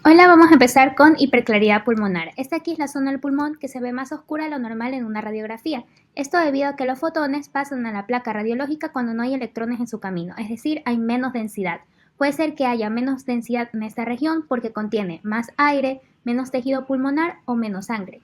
Hola, vamos a empezar con hiperclaridad pulmonar. Esta aquí es la zona del pulmón que se ve más oscura de lo normal en una radiografía. Esto debido a que los fotones pasan a la placa radiológica cuando no hay electrones en su camino, es decir, hay menos densidad. Puede ser que haya menos densidad en esta región porque contiene más aire, menos tejido pulmonar o menos sangre.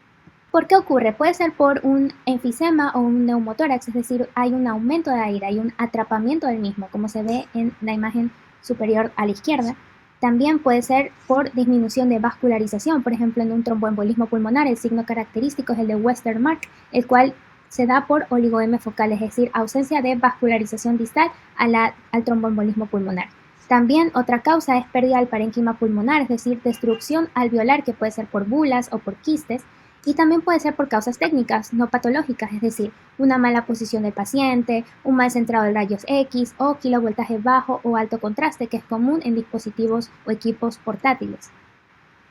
¿Por qué ocurre? Puede ser por un enfisema o un neumotórax, es decir, hay un aumento de aire, hay un atrapamiento del mismo, como se ve en la imagen superior a la izquierda. También puede ser por disminución de vascularización, por ejemplo, en un tromboembolismo pulmonar, el signo característico es el de Westermarck, el cual se da por oligoeme focal, es decir, ausencia de vascularización distal al tromboembolismo pulmonar. También otra causa es pérdida del parénquima pulmonar, es decir, destrucción alveolar que puede ser por bulas o por quistes, y también puede ser por causas técnicas, no patológicas, es decir, una mala posición del paciente, un mal centrado de rayos X o kilovoltaje bajo o alto contraste, que es común en dispositivos o equipos portátiles.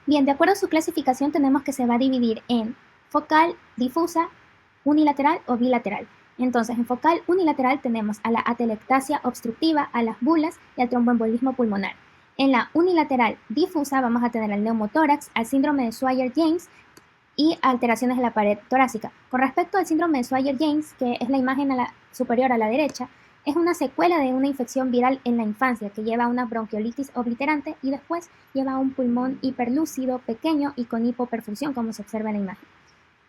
Bien, de acuerdo a su clasificación tenemos que se va a dividir en focal, difusa, unilateral o bilateral. Entonces, en focal unilateral tenemos a la atelectasia obstructiva, a las bulas y al tromboembolismo pulmonar. En la unilateral difusa vamos a tener al neumotórax, al síndrome de Swyer-James y alteraciones de la pared torácica. Con respecto al síndrome de Swyer-James, que es la imagen superior a la derecha, es una secuela de una infección viral en la infancia que lleva a una bronquiolitis obliterante y después lleva a un pulmón hiperlúcido, pequeño y con hipoperfusión, como se observa en la imagen.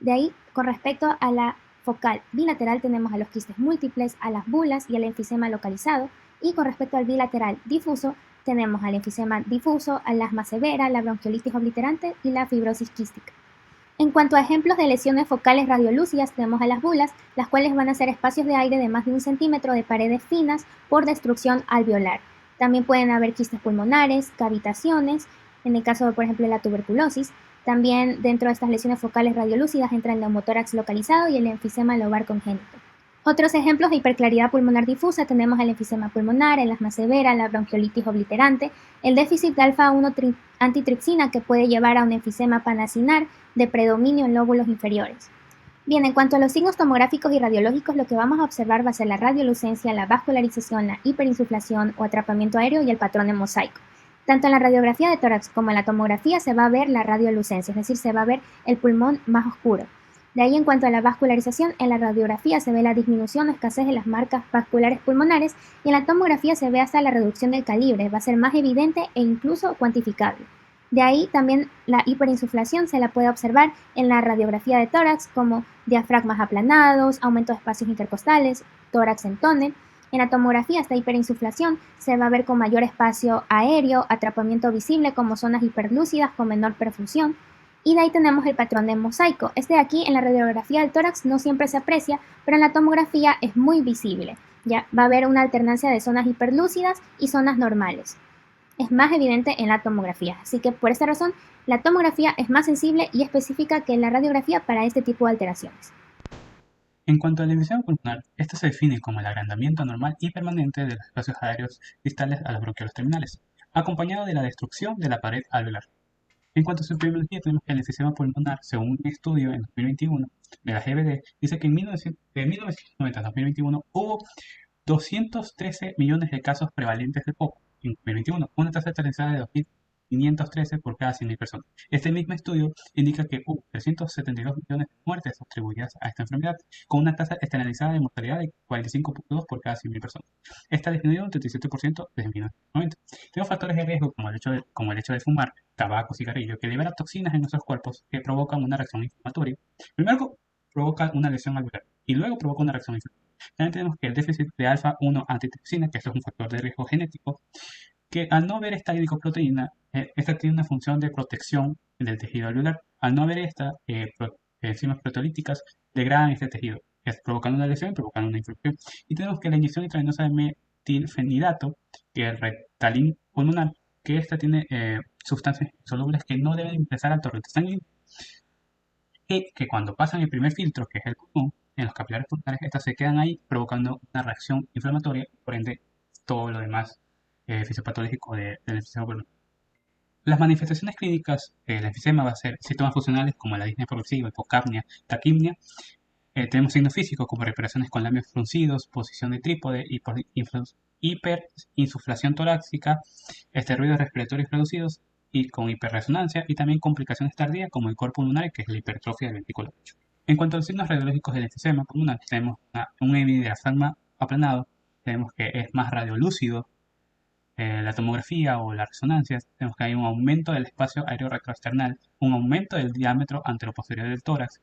De ahí, con respecto a la focal bilateral, tenemos a los quistes múltiples, a las bulas y al enfisema localizado. Y con respecto al bilateral difuso, tenemos al enfisema difuso, al asma severa, la bronquiolitis obliterante y la fibrosis quística. En cuanto a ejemplos de lesiones focales radiolúcidas, tenemos a las bulas, las cuales van a ser espacios de aire de más de 1 centímetro de paredes finas por destrucción alveolar. También pueden haber quistes pulmonares, cavitaciones, en el caso, por ejemplo, de la tuberculosis. También dentro de estas lesiones focales radiolúcidas entra el neumotórax localizado y el enfisema lobar congénito. Otros ejemplos de hiperclaridad pulmonar difusa tenemos el enfisema pulmonar, el asma severa, la bronquiolitis obliterante, el déficit de alfa-1 antitripsina que puede llevar a un enfisema panacinar de predominio en lóbulos inferiores. Bien, en cuanto a los signos tomográficos y radiológicos, lo que vamos a observar va a ser la radiolucencia, la vascularización, la hiperinsuflación o atrapamiento aéreo y el patrón en mosaico. Tanto en la radiografía de tórax como en la tomografía se va a ver la radiolucencia, es decir, se va a ver el pulmón más oscuro. De ahí, en cuanto a la vascularización, en la radiografía se ve la disminución o escasez de las marcas vasculares pulmonares y en la tomografía se ve hasta la reducción del calibre, va a ser más evidente e incluso cuantificable. De ahí también la hiperinsuflación se la puede observar en la radiografía de tórax como diafragmas aplanados, aumento de espacios intercostales, tórax en tónel. En la tomografía esta hiperinsuflación se va a ver con mayor espacio aéreo, atrapamiento visible como zonas hiperlúcidas con menor perfusión. Y de ahí tenemos el patrón de mosaico. Este de aquí en la radiografía del tórax no siempre se aprecia, pero en la tomografía es muy visible. Ya va a haber una alternancia de zonas hiperlúcidas y zonas normales. Es más evidente en la tomografía, así que por esta razón la tomografía es más sensible y específica que la radiografía para este tipo de alteraciones. En cuanto al enfisema pulmonar, este se define como el agrandamiento anormal y permanente de los espacios aéreos distales a los bronquiolos terminales, acompañado de la destrucción de la pared alveolar. En cuanto a su epidemiología, tenemos que el enfisema pulmonar, según un estudio en 2021 de la GBD, dice que de 1990 a 2021 hubo 213 millones de casos prevalentes de POC en 2021, una tasa estabilizada de 2.513 por cada 100.000 personas. Este mismo estudio indica que hubo 372 millones de muertes atribuidas a esta enfermedad, con una tasa estabilizada de mortalidad de 45.2 por cada 100.000 personas. Esta disminuyó un 37% desde 1990. Tenemos factores de riesgo como el hecho de fumar, tabaco, cigarrillo, que libera toxinas en nuestros cuerpos que provocan una reacción inflamatoria. Primero provoca una lesión alveolar y luego provoca una reacción inflamatoria. También tenemos que el déficit de alfa-1 antitripsina, que esto es un factor de riesgo genético, que al no haber esta glicoproteína, esta tiene una función de protección del tejido alveolar. Al no haber esta, enzimas proteolíticas degradan este tejido, provocando una lesión y provocando una infección. Y tenemos que la inyección intravenosa de metilfenidato, que es el Rectalin pulmonar, que esta tiene sustancias insolubles que no deben ingresar al torrente sanguíneo y que cuando pasan el primer filtro, que es el pulmón, en los capilares pulmonares, estas se quedan ahí provocando una reacción inflamatoria, por ende todo lo demás fisiopatológico del enfisema pulmonar. Las manifestaciones clínicas del enfisema va a ser síntomas funcionales como la disnea progresiva, hipocapnia, taquimnia. Tenemos signos físicos como respiraciones con labios fruncidos, posición de trípode, hiperinsuflación torácica, ruidos respiratorios reducidos y con hiperresonancia y también complicaciones tardías como el cor pulmonar, que es la hipertrofia del ventrículo derecho. En cuanto a los signos radiológicos del enfisema pulmonar, tenemos un epidiafragma aplanado, tenemos que es más radiolúcido, la tomografía o la resonancia, tenemos que hay un aumento del espacio aéreo retroesternal, un aumento del diámetro anteroposterior del tórax,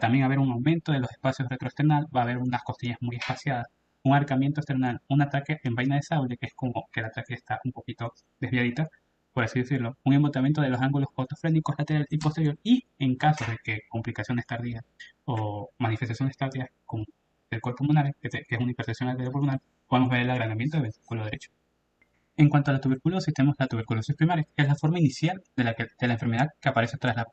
también haber un aumento de los espacios retroesternal, va a haber unas costillas muy espaciadas, un arcamiento esternal, un ataque en vaina de sable, que es como que el ataque está un poquito desviadita, por así decirlo, un embotamiento de los ángulos otofrénicos lateral y posterior, y en caso de que complicaciones tardías o manifestaciones tardías como el cor pulmonar, que es una hipertensión arterial pulmonar, podemos ver el agrandamiento del ventrículo derecho. En cuanto a la tuberculosis, tenemos la tuberculosis primaria, que es la forma inicial de la enfermedad que aparece tras la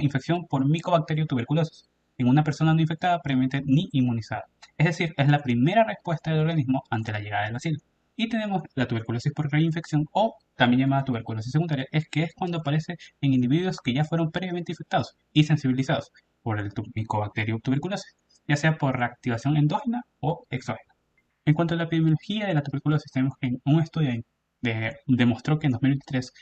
infección por Mycobacterium tuberculosis en una persona no infectada previamente ni inmunizada. Es decir, es la primera respuesta del organismo ante la llegada del bacilo. Y tenemos la tuberculosis por reinfección o también llamada tuberculosis secundaria, que es cuando aparece en individuos que ya fueron previamente infectados y sensibilizados por el Mycobacterium tuberculosis, ya sea por reactivación endógena o exógena. En cuanto a la epidemiología de la tuberculosis, tenemos que un estudio demostró que en 2023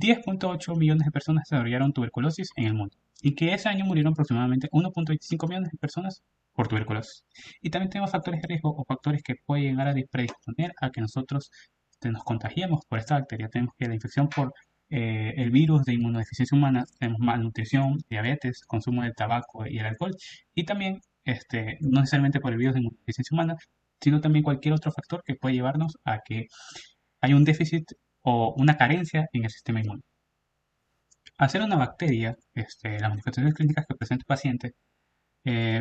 10.8 millones de personas desarrollaron tuberculosis en el mundo y que ese año murieron aproximadamente 1.25 millones de personas por tuberculosis. Y también tenemos factores de riesgo o factores que pueden llegar a predisponer a que nosotros nos contagiemos por esta bacteria. Tenemos que la infección por el virus de inmunodeficiencia humana, tenemos malnutrición, diabetes, consumo de tabaco y el alcohol, y también no necesariamente por el virus de inmunodeficiencia humana, sino también cualquier otro factor que puede llevarnos a que hay un déficit o una carencia en el sistema inmune. Al ser una bacteria, las manifestaciones clínicas que presenta el paciente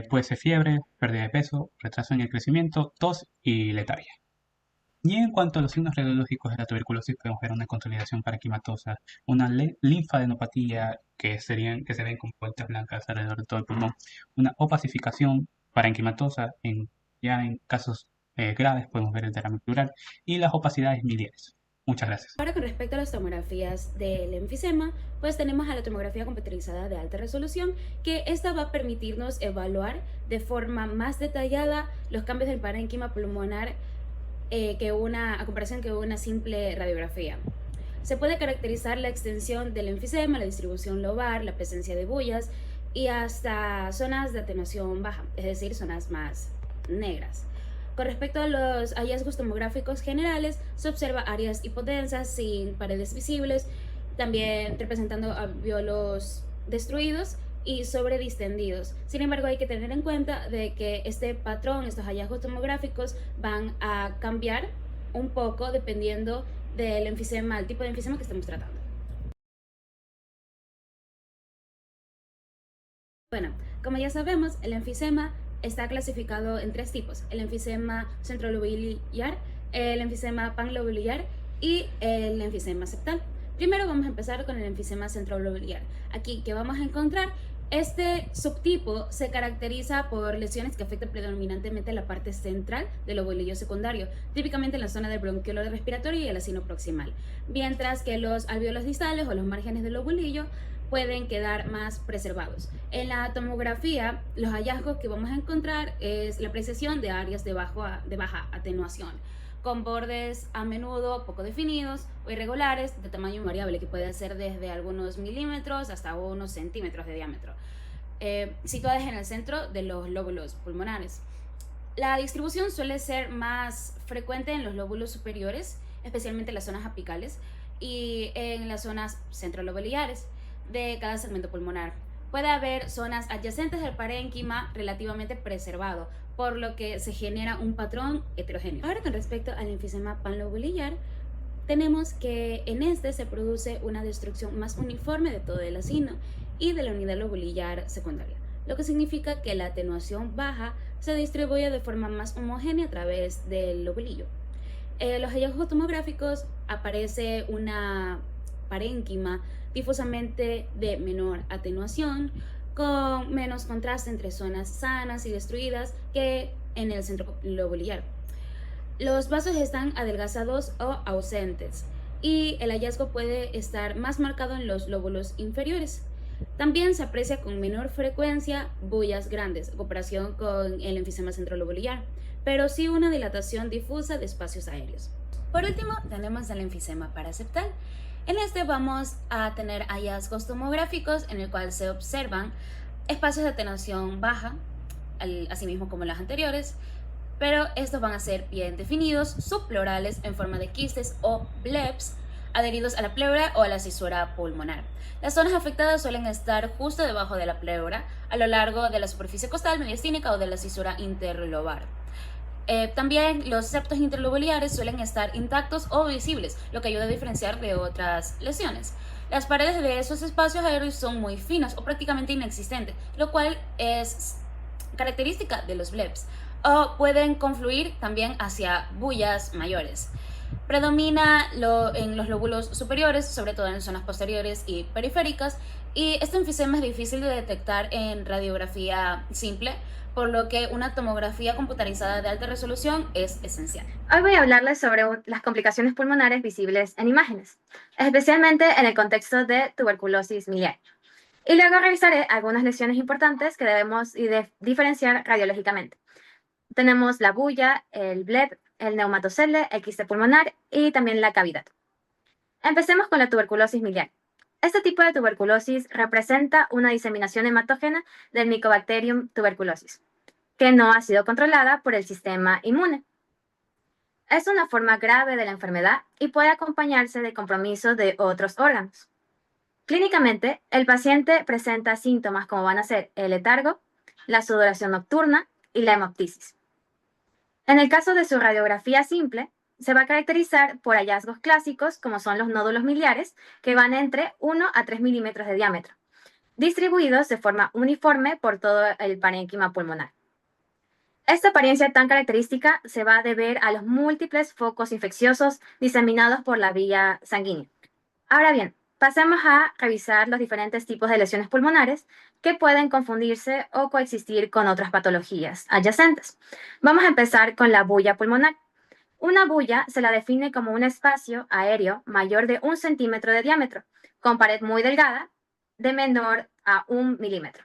puede ser fiebre, pérdida de peso, retraso en el crecimiento, tos y letargia. Y en cuanto a los signos radiológicos de la tuberculosis, podemos ver una consolidación parenquimatosa, una linfadenopatía que se ven con vueltas blancas alrededor de todo el pulmón, una opacificación parenquimatosa, ya en casos graves podemos ver el derrame pleural y las opacidades miliares. Muchas gracias. Ahora, con respecto a las tomografías del enfisema, pues tenemos a la tomografía computerizada de alta resolución, que esta va a permitirnos evaluar de forma más detallada los cambios del parénquima pulmonar a comparación que una simple radiografía. Se puede caracterizar la extensión del enfisema, la distribución lobar, la presencia de bullas y hasta zonas de atenuación baja, es decir, zonas más negras. Con respecto a los hallazgos tomográficos generales, se observa áreas hipodensas sin paredes visibles, también representando alvéolos destruidos y sobredistendidos. Sin embargo, hay que tener en cuenta de que este patrón, estos hallazgos tomográficos van a cambiar un poco dependiendo del enfisema, el tipo de enfisema que estemos tratando. Bueno, como ya sabemos, el enfisema está clasificado en tres tipos: el enfisema centrolobular, el enfisema panlobular y el enfisema septal. Primero vamos a empezar con el enfisema centrolobular. Aquí, ¿qué vamos a encontrar? Este subtipo se caracteriza por lesiones que afectan predominantemente la parte central del lobulillo secundario, típicamente en la zona del bronquiolo respiratorio y el acino proximal, mientras que los alvéolos distales o los márgenes del lobulillo pueden quedar más preservados. En la tomografía, los hallazgos que vamos a encontrar es la apreciación de áreas de baja atenuación, con bordes a menudo poco definidos o irregulares de tamaño variable, que puede ser desde algunos milímetros hasta unos centímetros de diámetro, situadas en el centro de los lóbulos pulmonares. La distribución suele ser más frecuente en los lóbulos superiores, especialmente en las zonas apicales y en las zonas centrolobulares de cada segmento pulmonar. Puede haber zonas adyacentes al parénquima relativamente preservado, por lo que se genera un patrón heterogéneo. Ahora, con respecto al enfisema panlobular, tenemos que en este se produce una destrucción más uniforme de todo el acino y de la unidad lobulillar secundaria, lo que significa que la atenuación baja se distribuye de forma más homogénea a través del lobulillo. Los hallazgos tomográficos aparece una parénquima difusamente de menor atenuación, con menos contraste entre zonas sanas y destruidas que en el centro lobulillar. Los vasos están adelgazados o ausentes y el hallazgo puede estar más marcado en los lóbulos inferiores. También se aprecia con menor frecuencia bullas grandes en comparación con el enfisema centrolobulillar, pero sí una dilatación difusa de espacios aéreos. Por último, tenemos el enfisema paraseptal. En este vamos a tener hallazgos tomográficos en el cual se observan espacios de atenuación baja, así mismo como las anteriores, pero estos van a ser bien definidos, subpleurales en forma de quistes o blebs, adheridos a la pleura o a la cisura pulmonar. Las zonas afectadas suelen estar justo debajo de la pleura, a lo largo de la superficie costal, mediastínica o de la cisura interlobar. También los septos interlobulares suelen estar intactos o visibles, lo que ayuda a diferenciar de otras lesiones. Las paredes de esos espacios aéreos son muy finas o prácticamente inexistentes, lo cual es característica de los blebs, o pueden confluir también hacia bullas mayores. Predomina en los lóbulos superiores, sobre todo en zonas posteriores y periféricas, y este enfisema es difícil de detectar en radiografía simple, por lo que una tomografía computarizada de alta resolución es esencial. Hoy voy a hablarles sobre las complicaciones pulmonares visibles en imágenes, especialmente en el contexto de tuberculosis miliar. Y luego revisaré algunas lesiones importantes que debemos diferenciar radiológicamente. Tenemos la bulla, el bleb, el neumatocele, el quiste pulmonar y también la cavidad. Empecemos con la tuberculosis miliar. Este tipo de tuberculosis representa una diseminación hematógena del Mycobacterium tuberculosis, que no ha sido controlada por el sistema inmune. Es una forma grave de la enfermedad y puede acompañarse de compromiso de otros órganos. Clínicamente, el paciente presenta síntomas como van a ser el letargo, la sudoración nocturna y la hemoptisis. En el caso de su radiografía simple, se va a caracterizar por hallazgos clásicos como son los nódulos miliares, que van entre 1 a 3 milímetros de diámetro, distribuidos de forma uniforme por todo el parénquima pulmonar. Esta apariencia tan característica se va a deber a los múltiples focos infecciosos diseminados por la vía sanguínea. Ahora bien, pasemos a revisar los diferentes tipos de lesiones pulmonares que pueden confundirse o coexistir con otras patologías adyacentes. Vamos a empezar con la bulla pulmonar. Una bulla se la define como un espacio aéreo mayor de 1 centímetro de diámetro, con pared muy delgada, de menor a 1 milímetro.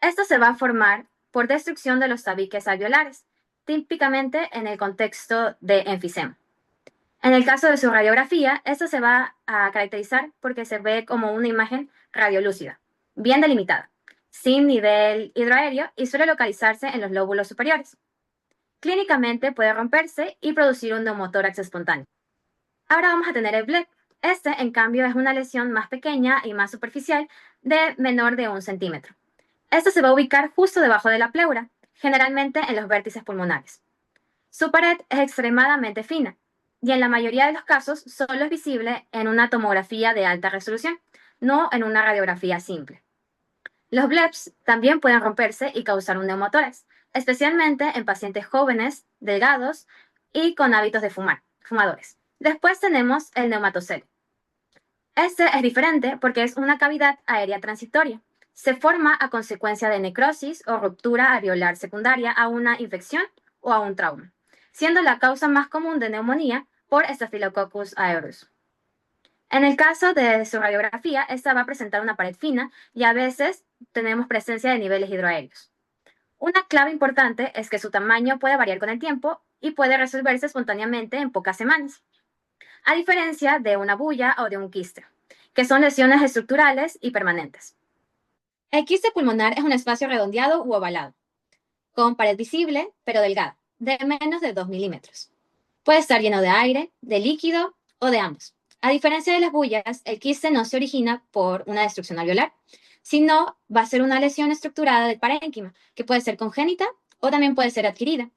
Esto se va a formar por destrucción de los tabiques alveolares, típicamente en el contexto de enfisema. En el caso de su radiografía, esto se va a caracterizar porque se ve como una imagen radiolúcida, bien delimitada, sin nivel hidroaéreo y suele localizarse en los lóbulos superiores. Clínicamente puede romperse y producir un neumotórax espontáneo. Ahora vamos a tener el bleb. Este, en cambio, es una lesión más pequeña y más superficial de menor de 1 centímetro. Esto se va a ubicar justo debajo de la pleura, generalmente en los vértices pulmonares. Su pared es extremadamente fina y en la mayoría de los casos solo es visible en una tomografía de alta resolución, no en una radiografía simple. Los blebs también pueden romperse y causar un neumotórax, especialmente en pacientes jóvenes, delgados y con hábitos de fumadores. Después tenemos el neumatocele. Este es diferente porque es una cavidad aérea transitoria. Se forma a consecuencia de necrosis o ruptura alveolar secundaria a una infección o a un trauma, siendo la causa más común de neumonía por Staphylococcus aureus. En el caso de su radiografía, esta va a presentar una pared fina y a veces tenemos presencia de niveles hidroaéreos. Una clave importante es que su tamaño puede variar con el tiempo y puede resolverse espontáneamente en pocas semanas, a diferencia de una bulla o de un quiste, que son lesiones estructurales y permanentes. El quiste pulmonar es un espacio redondeado u ovalado, con pared visible pero delgada, de menos de 2 milímetros. Puede estar lleno de aire, de líquido o de ambos. A diferencia de las bullas, el quiste no se origina por una destrucción alveolar, sino va a ser una lesión estructurada del parénquima, que puede ser congénita o también puede ser adquirida.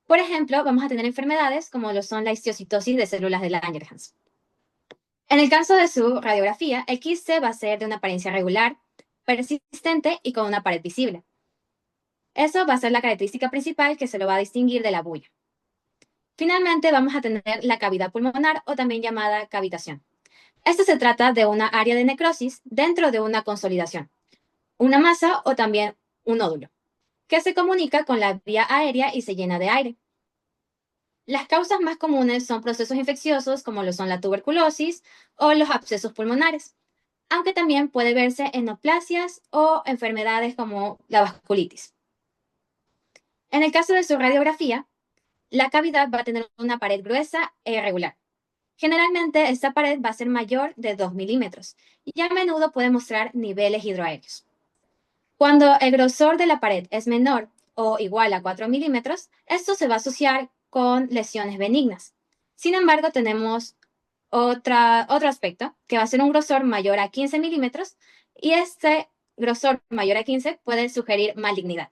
Por ejemplo, vamos a tener enfermedades como lo son la histiocytosis de células de Langerhans. En el caso de su radiografía, el quiste va a ser de una apariencia regular, persistente y con una pared visible. Eso va a ser la característica principal que se lo va a distinguir de la bulla. Finalmente, vamos a tener la cavidad pulmonar o también llamada cavitación. Esto se trata de una área de necrosis dentro de una consolidación, una masa o también un nódulo, que se comunica con la vía aérea y se llena de aire. Las causas más comunes son procesos infecciosos como lo son la tuberculosis o los abscesos pulmonares, aunque también puede verse en neoplasias o enfermedades como la vasculitis. En el caso de su radiografía, la cavidad va a tener una pared gruesa e irregular. Generalmente, esta pared va a ser mayor de 2 milímetros y a menudo puede mostrar niveles hidroaéreos. Cuando el grosor de la pared es menor o igual a 4 milímetros, esto se va a asociar con lesiones benignas. Sin embargo, tenemos otro aspecto, que va a ser un grosor mayor a 15 milímetros, y este grosor mayor a 15 puede sugerir malignidad.